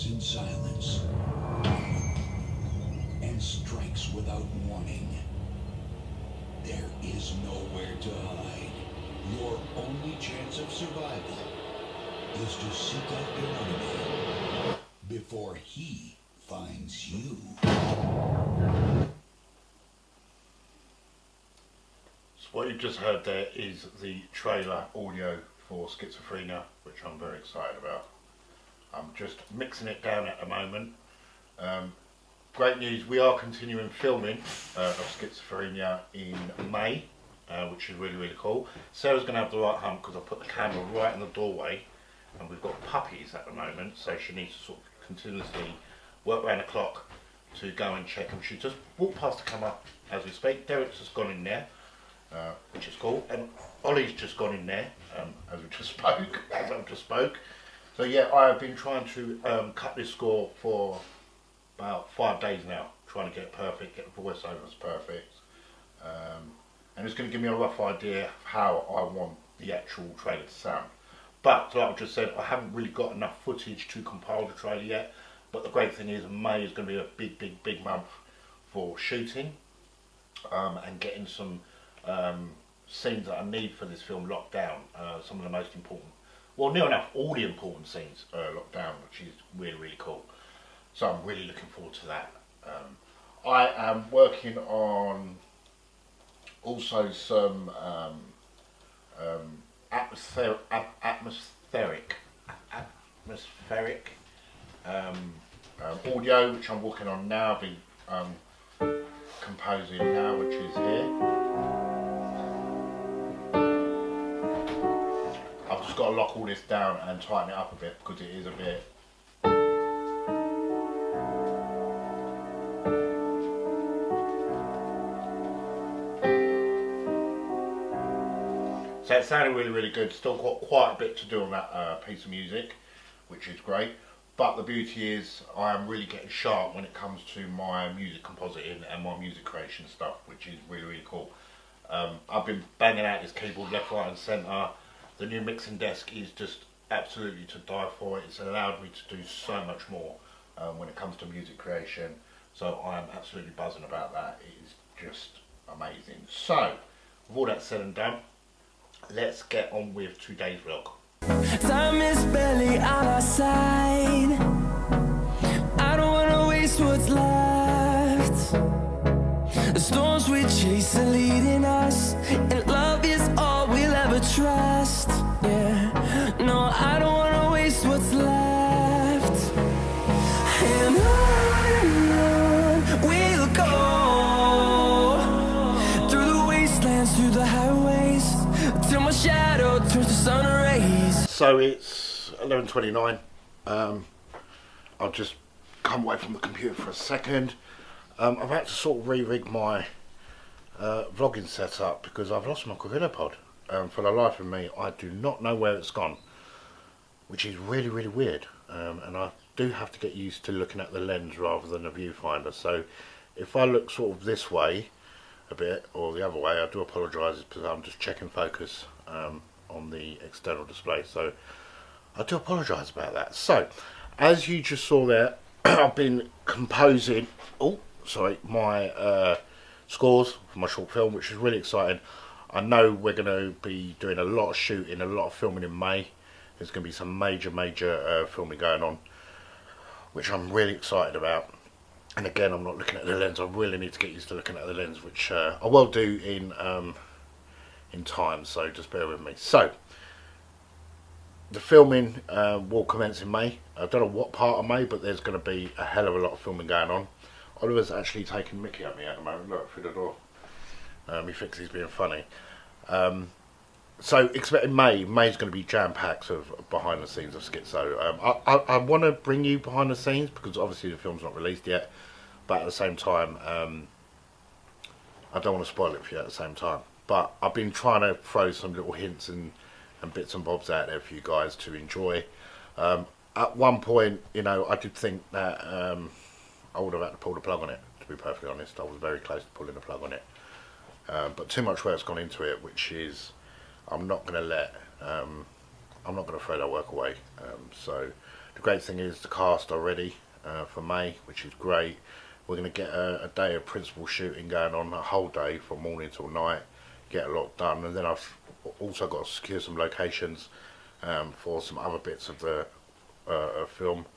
in silence and strikes without warning. There is nowhere to hide. Your only chance of survival is to seek out your enemy before he finds you. So what you've just heard there is the trailer audio for Schizophrenia, which I'm very excited about. I'm just mixing it down at the moment. Great news, we are continuing filming of Schizophrenia in May, which is really, really cool. Sarah's going to have the right hump because I put the camera right in the doorway, and we've got puppies at the moment, so she needs to sort of continuously work around the clock to go and check them. She just walked past the camera as we speak. Derek's just gone in there, which is cool, and Ollie's just gone in there as we just spoke. As I've just spoke. So yeah, I have been trying to cut this score for about 5 days now, trying to get it perfect, get the voiceovers perfect, and it's going to give me a rough idea of how I want the actual trailer to sound. But like I just said, I haven't really got enough footage to compile the trailer yet. But the great thing is May is going to be a big, big, big month for shooting and getting some scenes that I need for this film locked down. Some of the most important, well, near enough all the important scenes locked down, which is really, really cool. So I'm really looking forward to that. I am working on also some atmospheric audio, which I'm working on now. I've been composing now, which is here. I've just got to lock all this down and tighten it up a bit because it is a bit. So it sounded really, really good. Still got quite a bit to do on that piece of music, which is great. But the beauty is I am really getting sharp when it comes to my music compositing and my music creation stuff, which is really, really cool. I've been banging out this keyboard left, right and centre. The new mixing desk is just absolutely to die for. It's allowed me to do so much more when it comes to music creation. So I am absolutely buzzing about that. It is just amazing. So, with all that said and done, let's get on with today's vlog. Time is barely on our side. I don't wanna waste what's left. The storms we chase are leading us, and love is all we'll ever trust. Yeah, no, I don't wanna waste what's left. And on we'll go, through the wastelands, through the highways, till my shadow turns to sun rays. So it's 11:29. I'll just come away from the computer for a second. I've had to sort of re-rig my vlogging setup because I've lost my Gorillapod. For the life of me, I do not know where it's gone, which is really, really weird. And I do have to get used to looking at the lens rather than the viewfinder. So if I look sort of this way a bit or the other way, I do apologise because I'm just checking focus on the external display, so I do apologise about that. So as you just saw there, I've been composing my scores for my short film, which is really exciting. I know we're going to be doing a lot of shooting, a lot of filming in May. There's going to be some major filming going on, which I'm really excited about. And again, I'm not looking at the lens. I really need to get used to looking at the lens, which I will do in time, so just bear with me. So the filming will commence in May. I don't know what part of May, but there's going to be a hell of a lot of filming going on. Oliver's actually taking mickey at me at the moment. Look through the door. He thinks he's being funny. So expect in May's going to be jam-packed of behind the scenes of Schizo. I want to bring you behind the scenes because obviously the film's not released yet, but at the same time I don't want to spoil it for you at the same time. But I've been trying to throw some little hints and bits and bobs out there for you guys to enjoy. At one point, you know, I did think that I would have had to pull the plug on it, to be perfectly honest. I was very close to pulling the plug on it. But too much work's gone into it, which is, I'm not going to throw that work away. So The great thing is the cast are ready for May, which is great. We're going to get a day of principal shooting going on, a whole day from morning till night, get a lot done, and then I've also got to secure some locations for some other bits of the film,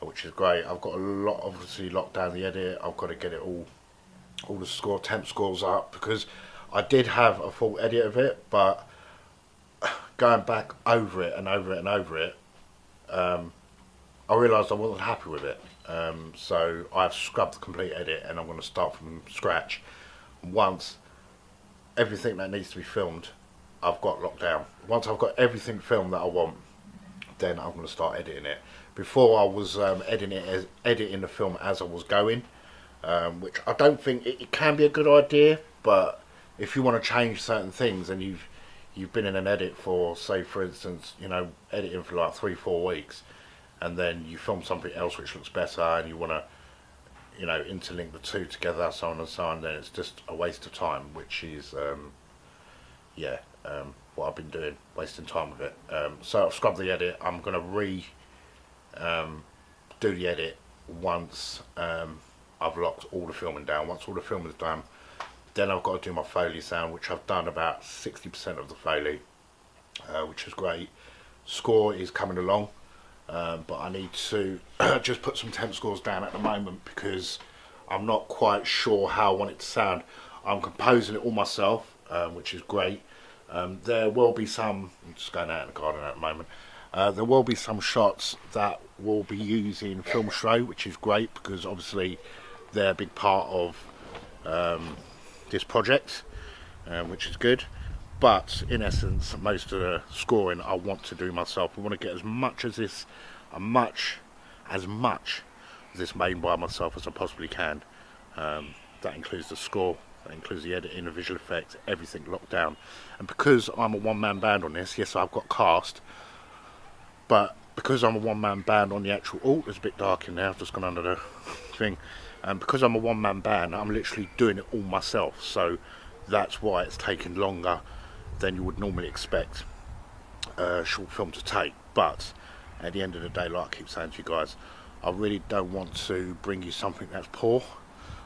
which is great. I've got a lot, obviously locked down the edit. I've got to get it all the temp scores up, because I did have a full edit of it, but going back over it and over it and over it, I realised I wasn't happy with it. So I've scrubbed the complete edit and I'm going to start from scratch. Once everything that needs to be filmed I've got locked down, once I've got everything filmed that I want, then I'm going to start editing it. Before I was editing the film as I was going, which I don't think it can be a good idea, but if you want to change certain things and you've been in an edit for, say for instance, you know, editing for like 3-4 weeks, and then you film something else which looks better and you want to, you know, interlink the two together, so on and so on, then it's just a waste of time, which is what I've been doing, wasting time with it. So I've scrubbed the edit. I'm going to do the edit once I've locked all the filming down. Once all the filming is done, then I've got to do my Foley sound, which I've done about 60% of the Foley, which is great. Score is coming along, but I need to just put some temp scores down at the moment because I'm not quite sure how I want it to sound. I'm composing it all myself, which is great. There will be some, I'm just going out in the garden at the moment, there will be some shots that will be using Film Show, which is great because obviously they're a big part of this project, which is good. But in essence, most of the scoring I want to do myself. I want to get as much of this made by myself as I possibly can. That includes the score, that includes the editing, the visual effects, everything locked down. And because I'm a one-man band on this, yes, I've got cast, but because I'm a one-man band on the actual, it's a bit dark in there, I've just gone under the thing, and because I'm a one-man band, I'm literally doing it all myself, so that's why it's taken longer than you would normally expect a short film to take. But at the end of the day, like I keep saying to you guys, I really don't want to bring you something that's poor.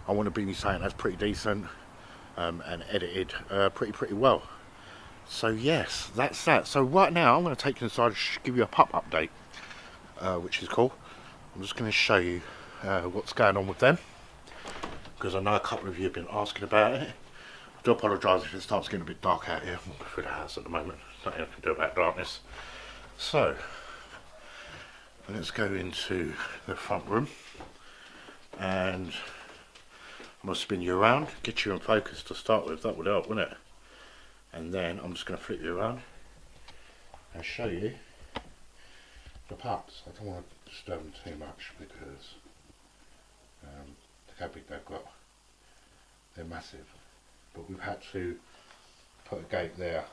I want to bring you something that's pretty decent and edited pretty well. So yes, that's that. So right now I'm going to take you inside and give you a pup update, which is cool. I'm just going to show you what's going on with them, because I know a couple of you have been asking about it. I do apologise if it starts getting a bit dark out here. I'm walking through the house at the moment. There's nothing I can do about darkness. So let's go into the front room, and I'm going to spin you around, get you in focus to start with. That would help, wouldn't it? And then I'm just going to flip you around and show you the pups. I don't want to disturb them too much because look how big they've got. They're massive. But we've had to put a gate there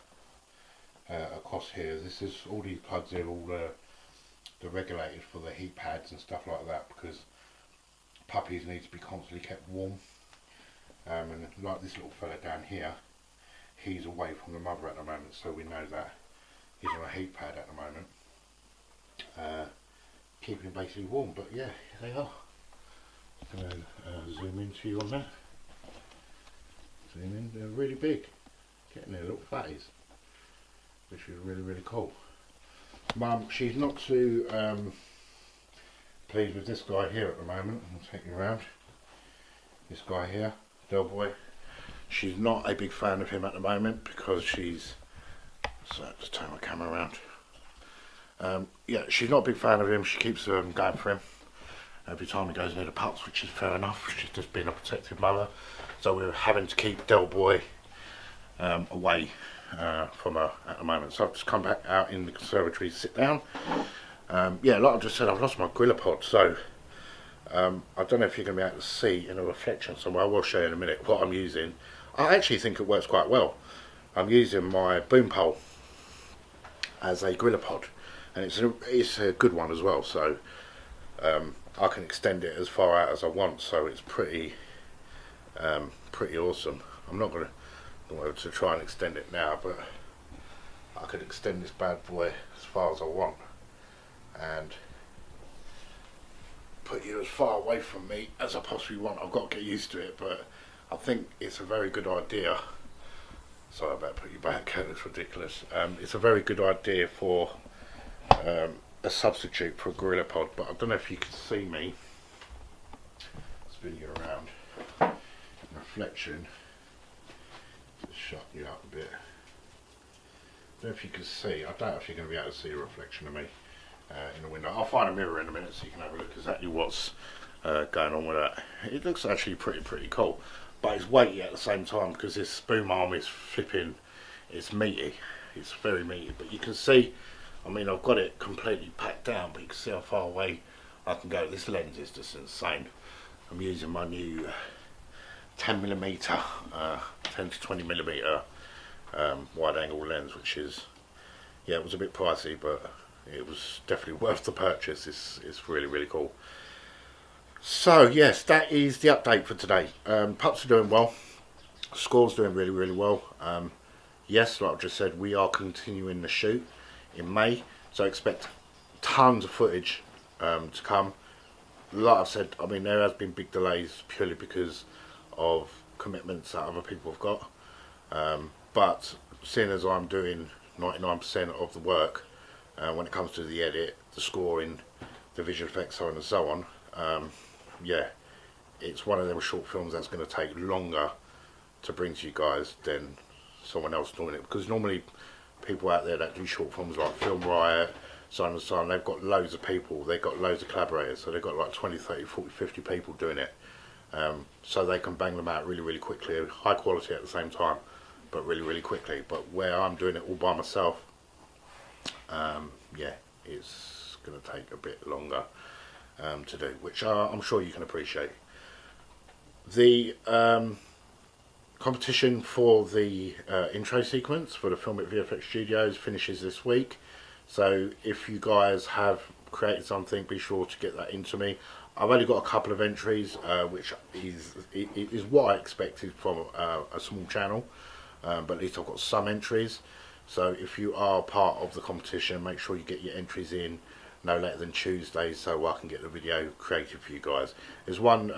across here. This is all these plugs here, all the regulators for the heat pads and stuff like that, because puppies need to be constantly kept warm. And like this little fella down here, he's away from the mother at the moment, so we know that he's on a heat pad at the moment, keeping him basically warm. But yeah, here they are. I'm going to zoom into you on that. Zoom in, they're really big, getting their little fatties, which is really cool. Mum, she's not too pleased with this guy here at the moment. I'll take you around. This guy here, Del Boy. She's not a big fan of him at the moment because she's, so just turn my camera around. Yeah, she's not a big fan of him. She keeps going for him every time he goes near the pups, which is fair enough. She's just been a protective mother, so we're having to keep Del Boy away from her at the moment. So I've just come back out in the conservatory to sit down. Yeah, like I just said, I've lost my GorillaPod, so I don't know if you're going to be able to see in a reflection somewhere. I will show you in a minute what I'm using. I actually think it works quite well. I'm using my boom pole as a GorillaPod, and it's a good one as well, so I can extend it as far out as I want, so it's pretty awesome. I'm not going to try and extend it now, but I could extend this bad boy as far as I want, and put you as far away from me as I possibly want. I've got to get used to it, but I think it's a very good idea. Sorry, I better put you back. It's ridiculous. It's a very good idea for a substitute for a GorillaPod, but I don't know if you can see me. Spin you around. Reflection. Just shut you up a bit. I don't know if you can see. I don't know if you're going to be able to see a reflection of me in the window. I'll find a mirror in a minute so you can have a look exactly what's going on with that. It looks actually pretty cool, but it's weighty at the same time because this boom arm is flipping. It's meaty. It's very meaty, but you can see. I mean, I've got it completely packed down, but you can see how far away I can go. This lens is just insane. I'm using my new 10mm, 10 to 20mm wide angle lens, which is, yeah, it was a bit pricey, but it was definitely worth the purchase. It's really cool. So yes, that is the update for today. Pups are doing well. Score's doing really well. Yes, like I just said, we are continuing the shoot in May, so expect tons of footage to come. Like I've said, I mean, there has been big delays purely because of commitments that other people have got, but seeing as I'm doing 99% of the work when it comes to the edit, the scoring, the visual effects, so on and so on, yeah, it's one of them short films that's going to take longer to bring to you guys than someone else doing it, because normally people out there that do short films like Film Riot, so on and so on, they've got loads of people, they've got loads of collaborators, so they've got like 20, 30, 40, 50 people doing it, so they can bang them out really quickly, high quality at the same time, but really quickly. But where I'm doing it all by myself, yeah, it's going to take a bit longer to do, which I'm sure you can appreciate. The competition for the intro sequence for the Film It VFX Studios finishes this week, so if you guys have created something, be sure to get that into me. I've only got a couple of entries, which is what I expected from a small channel, but at least I've got some entries. So if you are part of the competition, make sure you get your entries in no later than Tuesday, so I can get the video created for you guys. There's one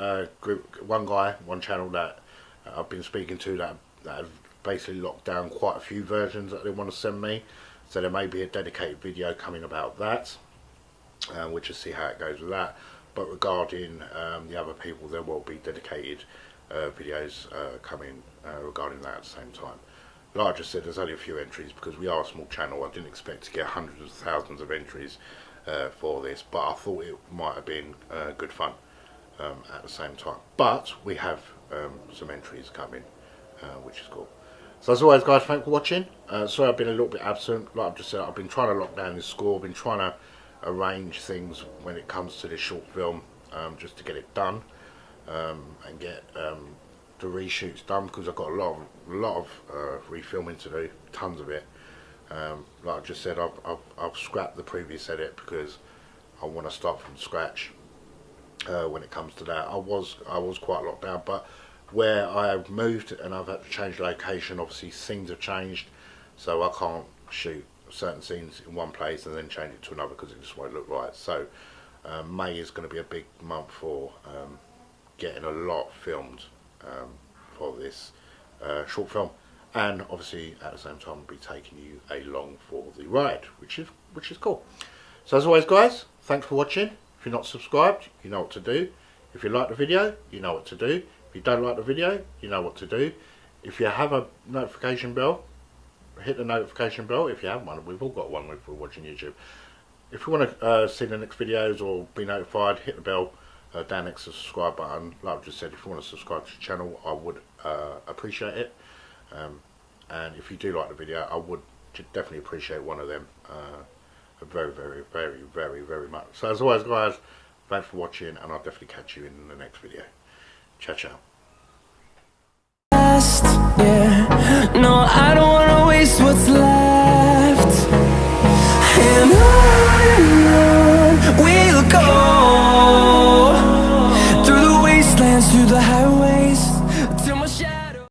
one channel that I've been speaking to that have basically locked down quite a few versions that they want to send me, so there may be a dedicated video coming about that. We'll just see how it goes with that. But regarding the other people, there will be dedicated videos coming regarding that at the same time. Like I just said, there's only a few entries because we are a small channel. I didn't expect to get hundreds of thousands of entries for this, but I thought it might have been good fun at the same time. But we have some entries coming, which is cool. So as always, guys, thanks for watching. Sorry I've been a little bit absent. Like I've just said, I've been trying to lock down this score. I've been trying to arrange things when it comes to this short film, just to get it done and get the reshoots done, because I've got a lot of refilming to do, tons of it. Like I just said, I've scrapped the previous edit because I want to start from scratch when it comes to that. I was quite locked down, but where I've moved and I've had to change location, obviously scenes have changed, so I can't shoot certain scenes in one place and then change it to another because it just won't look right. So May is going to be a big month for getting a lot filmed for this short film, and obviously at the same time be taking you along for the ride, which is cool. So as always, guys, thanks for watching. If you're not subscribed, you know what to do. If you like the video, you know what to do. If you don't like the video, you know what to do. If you have a notification bell, hit the notification bell. If you have one, we've all got one if we're watching YouTube. If you want to see the next videos or be notified, hit the bell down next to the subscribe button. Like I just said, if you want to subscribe to the channel, I would appreciate it. And if you do like the video, I would definitely appreciate one of them very much. So as always, guys, thanks for watching, and I'll definitely catch you in the next video. Ciao, ciao. Yeah. No, I don't wanna waste what's left.